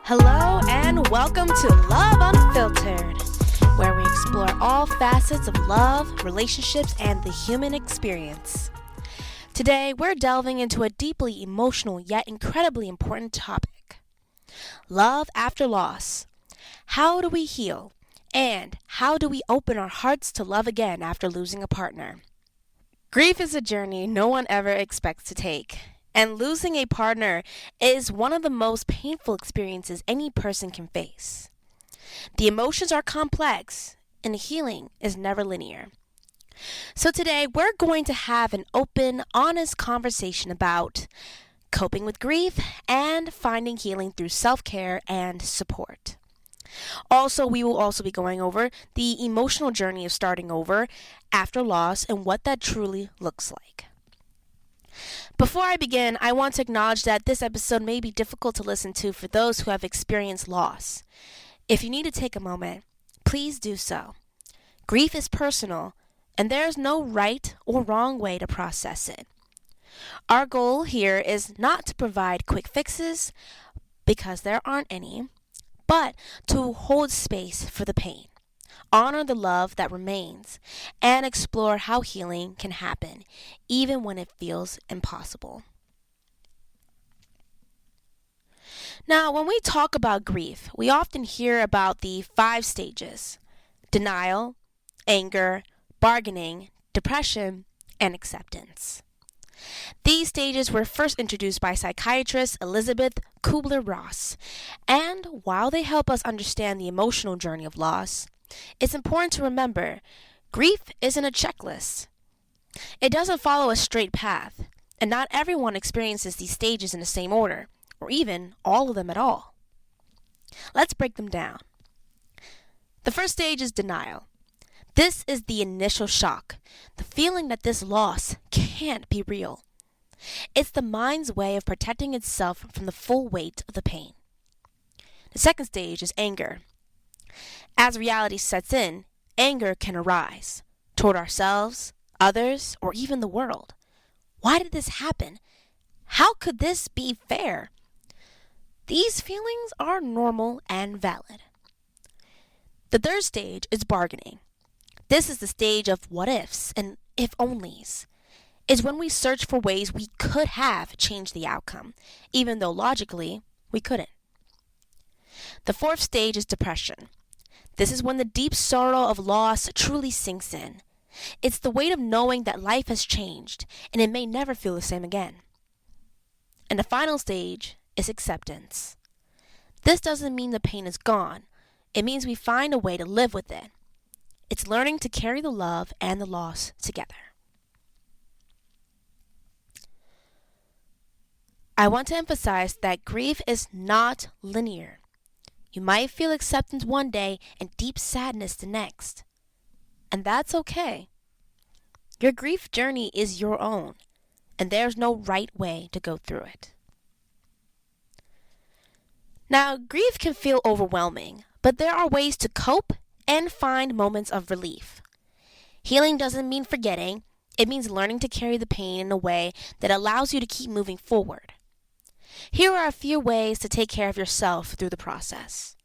Hello and welcome to Love Unfiltered, where we explore all facets of love, relationships, and the human experience. Today, we're delving into a deeply emotional yet incredibly important topic. Love after loss. How do we heal? And how do we open our hearts to love again after losing a partner? Grief is a journey no one ever expects to take. And losing a partner is one of the most painful experiences any person can face. The emotions are complex, and healing is never linear. So today, we're going to have an open, honest conversation about coping with grief and finding healing through self-care and support. Also, we will also be going over the emotional journey of starting over after loss and what that truly looks like. Before I begin, I want to acknowledge that this episode may be difficult to listen to for those who have experienced loss. If you need to take a moment, please do so. Grief is personal, and there is no right or wrong way to process it. Our goal here is not to provide quick fixes, because there aren't any, but to hold space for the pain, honor the love that remains, and explore how healing can happen, even when it feels impossible. Now, when we talk about grief, we often hear about the 5 stages: denial, anger, bargaining, depression, and acceptance. These stages were first introduced by psychiatrist Elizabeth Kubler-Ross, and while they help us understand the emotional journey of loss, it's important to remember, grief isn't a checklist. It doesn't follow a straight path, and not everyone experiences these stages in the same order, or even all of them at all. Let's break them down. The first stage is denial. This is the initial shock, the feeling that this loss can't be real. It's the mind's way of protecting itself from the full weight of the pain. The second stage is anger. As reality sets in, anger can arise toward ourselves, others, or even the world. Why did this happen? How could this be fair? These feelings are normal and valid. The third stage is bargaining. This is the stage of what ifs and if onlys. It's when we search for ways we could have changed the outcome, even though logically we couldn't. The fourth stage is depression. This is when the deep sorrow of loss truly sinks in. It's the weight of knowing that life has changed, and it may never feel the same again. And the final stage is acceptance. This doesn't mean the pain is gone. It means we find a way to live with it. It's learning to carry the love and the loss together. I want to emphasize that grief is not linear. You might feel acceptance one day and deep sadness the next. And that's okay. Your grief journey is your own, and there's no right way to go through it. Now, grief can feel overwhelming, but there are ways to cope and find moments of relief. Healing doesn't mean forgetting. It means learning to carry the pain in a way that allows you to keep moving forward. Here are a few ways to take care of yourself through the process.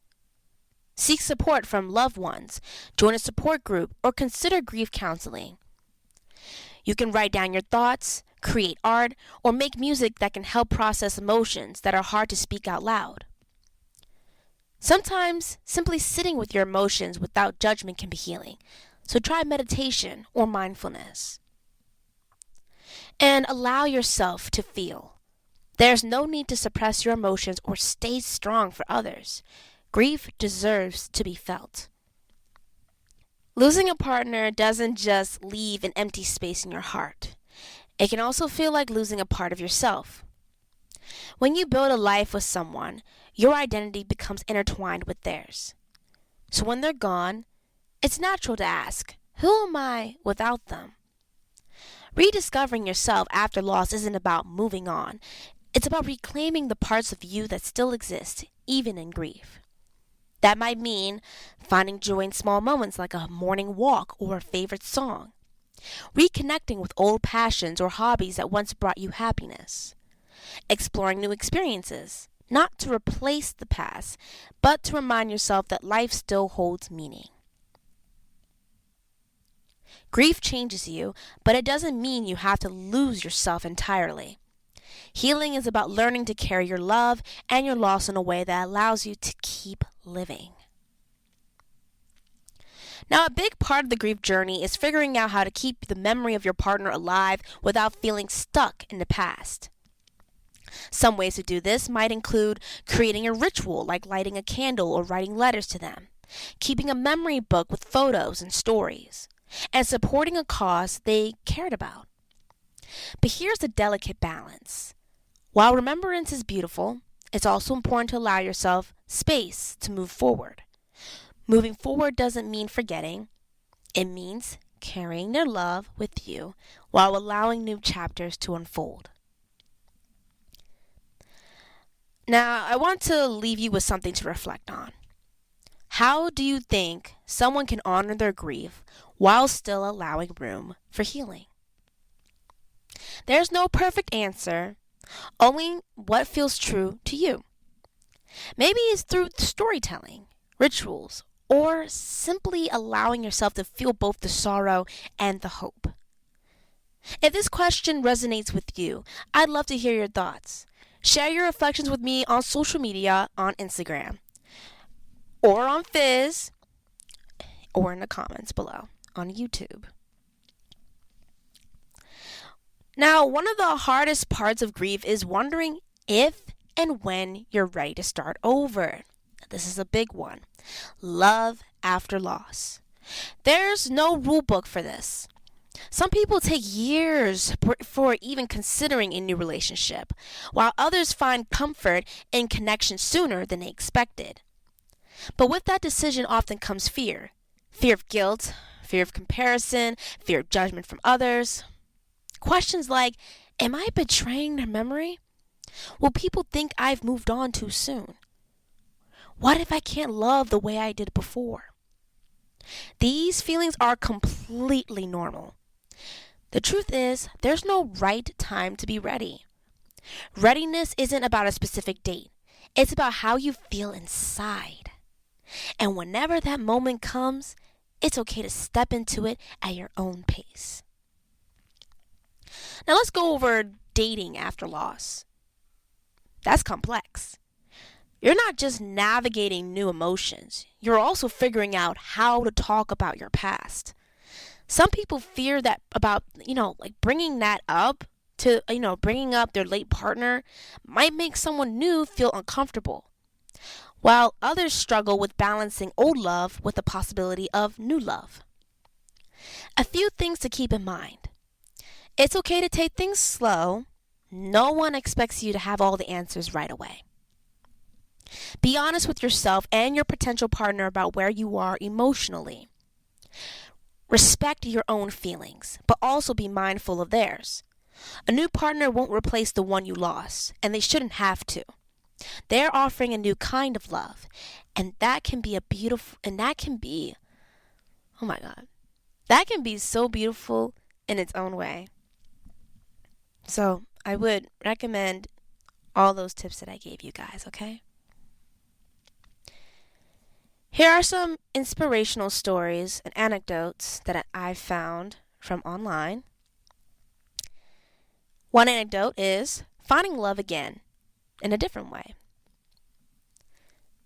Seek support from loved ones, join a support group, or consider grief counseling. You can write down your thoughts, create art, or make music that can help process emotions that are hard to speak out loud. Sometimes, simply sitting with your emotions without judgment can be healing, so try meditation or mindfulness. And allow yourself to feel. There's no need to suppress your emotions or stay strong for others. Grief deserves to be felt. Losing a partner doesn't just leave an empty space in your heart. It can also feel like losing a part of yourself. When you build a life with someone, your identity becomes intertwined with theirs. So when they're gone, it's natural to ask, who am I without them? Rediscovering yourself after loss isn't about moving on. It's about reclaiming the parts of you that still exist, even in grief. That might mean finding joy in small moments like a morning walk or a favorite song. Reconnecting with old passions or hobbies that once brought you happiness. Exploring new experiences, not to replace the past, but to remind yourself that life still holds meaning. Grief changes you, but it doesn't mean you have to lose yourself entirely. Healing is about learning to carry your love and your loss in a way that allows you to keep living. Now, a big part of the grief journey is figuring out how to keep the memory of your partner alive without feeling stuck in the past. Some ways to do this might include creating a ritual like lighting a candle or writing letters to them, keeping a memory book with photos and stories, and supporting a cause they cared about. But here's the delicate balance. While remembrance is beautiful, it's also important to allow yourself space to move forward. Moving forward doesn't mean forgetting. It means carrying their love with you while allowing new chapters to unfold. Now, I want to leave you with something to reflect on. How do you think someone can honor their grief while still allowing room for healing? There's no perfect answer, only what feels true to you. Maybe it's through storytelling, rituals, or simply allowing yourself to feel both the sorrow and the hope. If this question resonates with you, I'd love to hear your thoughts. Share your reflections with me on social media on Instagram, or on Fizz, or in the comments below on YouTube. Now, one of the hardest parts of grief is wondering if and when you're ready to start over. This is a big one. Love after loss. There's no rule book for this. Some people take years before even considering a new relationship, while others find comfort in connection sooner than they expected. But with that decision often comes fear. Fear of guilt, fear of comparison, fear of judgment from others. Questions like, am I betraying their memory? Will people think I've moved on too soon? What if I can't love the way I did before? These feelings are completely normal. The truth is, there's no right time to be ready. Readiness isn't about a specific date. It's about how you feel inside. And whenever that moment comes, it's okay to step into it at your own pace. Now let's go over dating after loss. That's complex. You're not just navigating new emotions. You're also figuring out how to talk about your past. Some people fear that about, bringing that up to, bringing up their late partner might make someone new feel uncomfortable, while others struggle with balancing old love with the possibility of new love. A few things to keep in mind. It's okay to take things slow. No one expects you to have all the answers right away. Be honest with yourself and your potential partner about where you are emotionally. Respect your own feelings, but also be mindful of theirs. A new partner won't replace the one you lost, and they shouldn't have to. They're offering a new kind of love, and that can be oh my God, that can be so beautiful in its own way. So I would recommend all those tips that I gave you guys, okay? Here are some inspirational stories and anecdotes that I've found from online. One anecdote is finding love again in a different way.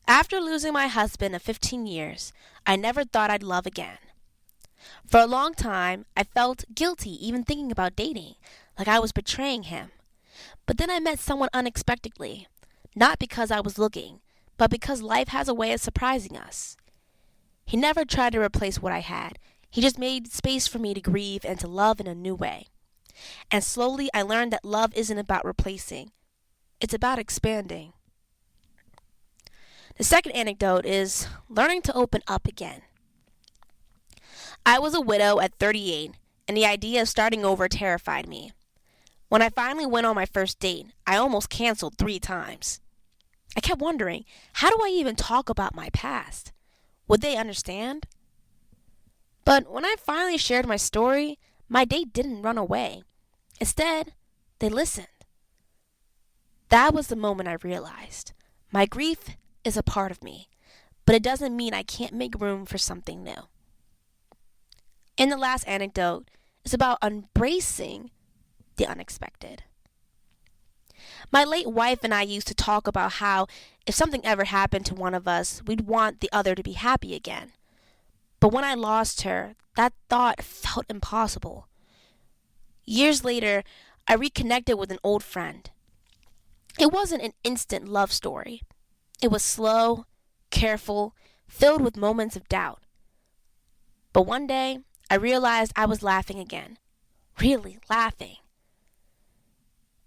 After losing my husband of 15 years, I never thought I'd love again. For a long time, I felt guilty even thinking about dating, like I was betraying him. But then I met someone unexpectedly, not because I was looking, but because life has a way of surprising us. He never tried to replace what I had. He just made space for me to grieve and to love in a new way. And slowly I learned that love isn't about replacing. It's about expanding. The second anecdote is learning to open up again. I was a widow at 38, and the idea of starting over terrified me. When I finally went on my first date, I almost canceled 3 times. I kept wondering, how do I even talk about my past? Would they understand? But when I finally shared my story, my date didn't run away. Instead, they listened. That was the moment I realized my grief is a part of me, but it doesn't mean I can't make room for something new. And the last anecdote is about embracing the unexpected. My late wife and I used to talk about how if something ever happened to one of us, we'd want the other to be happy again. But when I lost her, that thought felt impossible. Years later, I reconnected with an old friend. It wasn't an instant love story. It was slow, careful, filled with moments of doubt. But one day, I realized I was laughing again. Really laughing.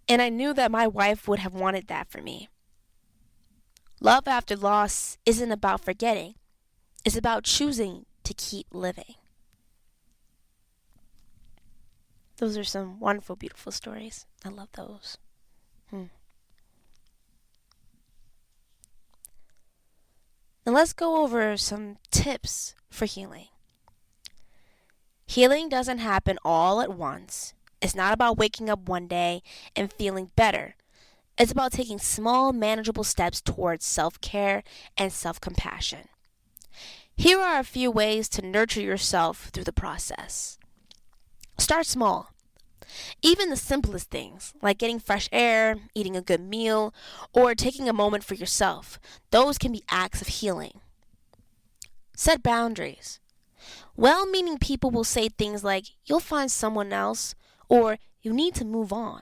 And I knew that my wife would have wanted that for me. Love after loss isn't about forgetting. It's about choosing to keep living. Those are some wonderful, beautiful stories. I love those. Now let's go over some tips for healing. Healing doesn't happen all at once. It's not about waking up one day and feeling better. It's about taking small, manageable steps towards self-care and self-compassion. Here are a few ways to nurture yourself through the process. Start small. Even the simplest things, like getting fresh air, eating a good meal, or taking a moment for yourself, those can be acts of healing. Set boundaries. Well-meaning people will say things like, "You'll find someone else," or "You need to move on."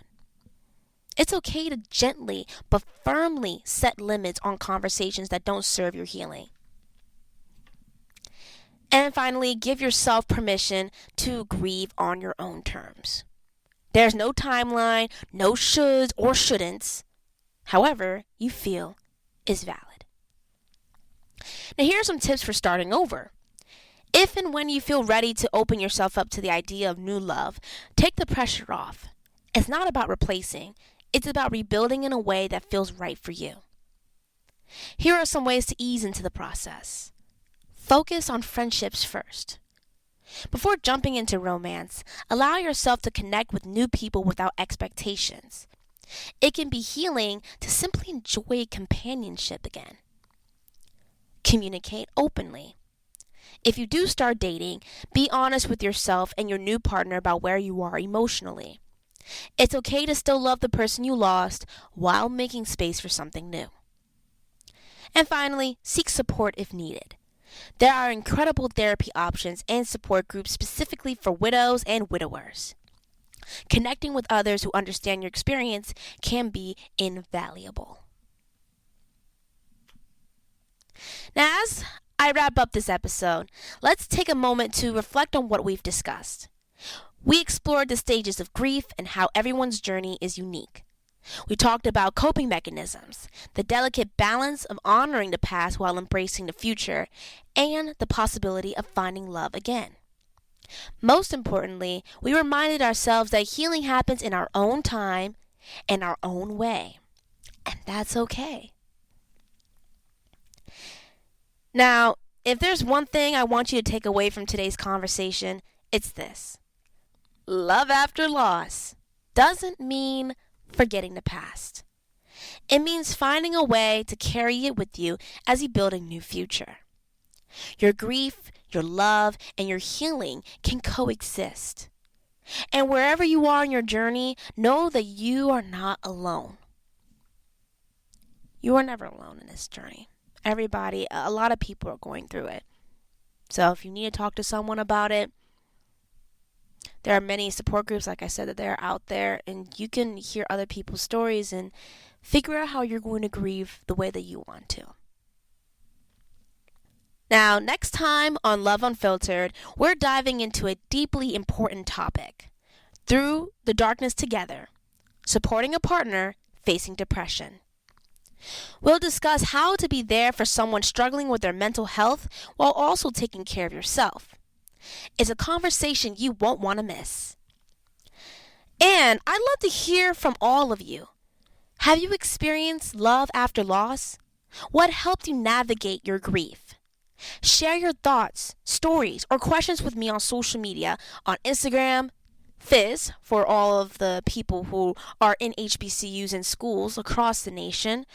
It's okay to gently but firmly set limits on conversations that don't serve your healing. And finally, give yourself permission to grieve on your own terms. There's no timeline, no shoulds or shouldn'ts. However you feel is valid. Now here are some tips for starting over. If and when you feel ready to open yourself up to the idea of new love, take the pressure off. It's not about replacing. It's about rebuilding in a way that feels right for you. Here are some ways to ease into the process. Focus on friendships first. Before jumping into romance, allow yourself to connect with new people without expectations. It can be healing to simply enjoy companionship again. Communicate openly. If you do start dating, be honest with yourself and your new partner about where you are emotionally. It's okay to still love the person you lost while making space for something new. And finally, seek support if needed. There are incredible therapy options and support groups specifically for widows and widowers. Connecting with others who understand your experience can be invaluable. Now, as I wrap up this episode, let's take a moment to reflect on what we've discussed. We explored the stages of grief and how everyone's journey is unique. We talked about coping mechanisms, the delicate balance of honoring the past while embracing the future, and the possibility of finding love again. Most importantly, we reminded ourselves that healing happens in our own time and our own way, and that's okay. Now, if there's one thing I want you to take away from today's conversation, it's this. Love after loss doesn't mean forgetting the past. It means finding a way to carry it with you as you build a new future. Your grief, your love, and your healing can coexist. And wherever you are in your journey, know that you are not alone. You are never alone in this journey. A lot of people are going through it. So if you need to talk to someone about it, there are many support groups, like I said, that they're out there, and you can hear other people's stories and figure out how you're going to grieve the way that you want to. Now, next time on Love Unfiltered, we're diving into a deeply important topic. Through the darkness together, supporting a partner facing depression. We'll discuss how to be there for someone struggling with their mental health while also taking care of yourself. It's a conversation you won't want to miss. And I'd love to hear from all of you. Have you experienced love after loss? What helped you navigate your grief? Share your thoughts, stories, or questions with me on social media on Instagram, this for all of the people who are in HBCUs and schools across the nation,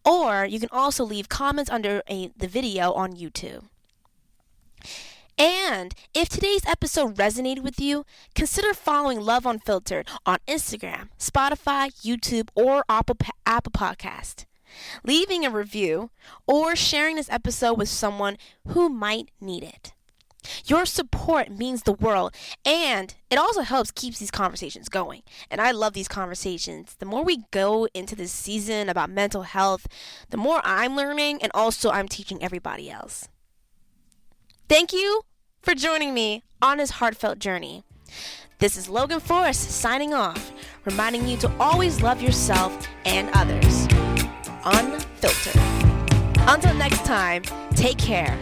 or you can also leave comments under the video on YouTube. And if today's episode resonated with you, consider following Love Unfiltered on Instagram, Spotify, YouTube, or Apple Podcast, leaving a review, or sharing this episode with someone who might need it. Your support means the world, and it also helps keep these conversations going. And I love these conversations. The more we go into this season about mental health, the more I'm learning, and also I'm teaching everybody else. Thank you for joining me on this heartfelt journey. This is Logan Forrest signing off, reminding you to always love yourself and others. Unfiltered. Until next time, take care.